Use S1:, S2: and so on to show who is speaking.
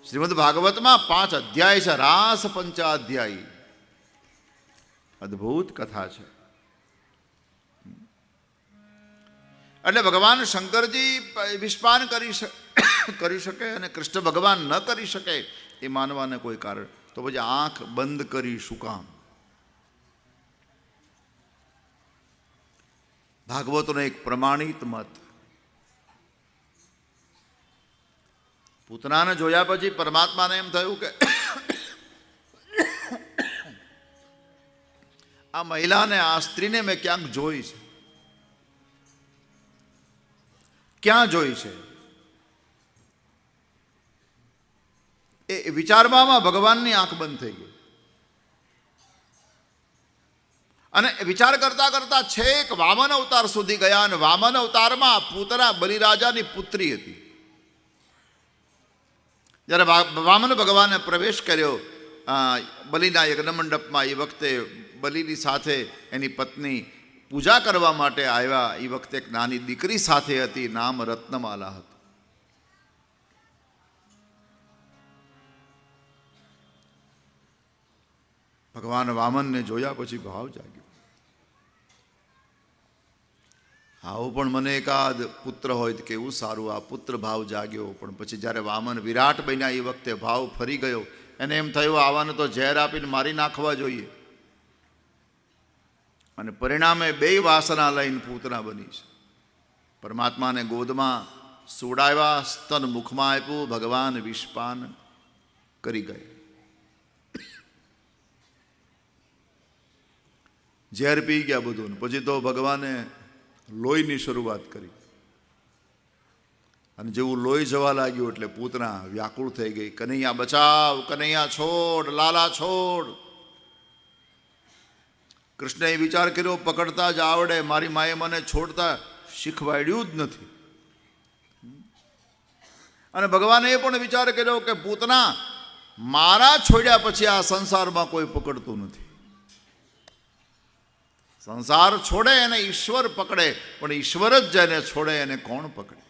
S1: શ્રીમદ ભાગવતમાં 5 અધ્યાય છે, રાસ પંચાધ્યાયી. અદ્ભુત કથા છે. એટલે ભગવાન શંકરજી વિસ્પાન કરી શકે અને કૃષ્ણ ભગવાન ન કરી શકે એ માનવાને કોઈ કારણ, તો પછી આંખ બંધ કરી શું કામ? ભાગવતનો એક પ્રમાણિત મત. પૂતનાને જોયા પછી પરમાત્માને એમ થયું કે આ મહિલાને, આ સ્ત્રીને મેં ક્યાંક જોઈ છે. ક્યાં જોઈ છે? એ વિચારવામાં ભગવાનની આંખ બંધ થઈ ગઈ. અને વિચાર કરતા કરતા છેક વામન અવતાર સુધી ગયા. અને વામન અવતારમાં પૂતના બલિરાજાની પુત્રી હતી. જ્યારે વામન ભગવાને પ્રવેશ કર્યો બલિના યજ્ઞ મંડપમાં, એ વખતે બલિની સાથે એની પત્ની પૂજા કરવા માટે આવ્યા. એ વખતે એક નાની દીકરી સાથે હતી, નામ રત્નમાલા હતું. ભગવાન વામનને જોયા પછી ભાવ જાગ્યો, આવું પણ મને એકાદ પુત્ર હોય તો કેવું સારું. આ પુત્ર ભાવ જાગ્યો. પણ પછી જ્યારે વામન વિરાટ બન્યા એ વખતે ભાવ ફરી ગયો. એને એમ થયું આવાને તો ઝેર આપીને મારી નાખવા જોઈએ. અને પરિણામે 2 વાસના લઈને પૂતના બની છે. પરમાત્માને ગોદમાં સુડાવ્યા, સ્તન મુખમાં આપ્યું, ભગવાન વિષપાન કરી ગયા. ઝેર પી ગયા બધું. પછી તો ભગવાને લોહીની શરૂઆત કરી. અને જેવું લોહી જવા લાગ્યું એટલે પૂતના વ્યાકુળ થઈ ગઈ. કનૈયા બચાવ, કનૈયા છોડ, લાલા છોડ. કૃષ્ણએ વિચાર કર્યો પકડતા જ આવડે, મારી માએ મને છોડતા શીખવાડ્યું જ નથી. અને ભગવાને એ પણ વિચાર કર્યો કે પૂતના, મારા છોડ્યા પછી આ સંસારમાં કોઈ પકડતું નથી. સંસાર છોડે એને ઈશ્વર પકડે, પણ ઈશ્વર જ જેને છોડે એને કોણ પકડે?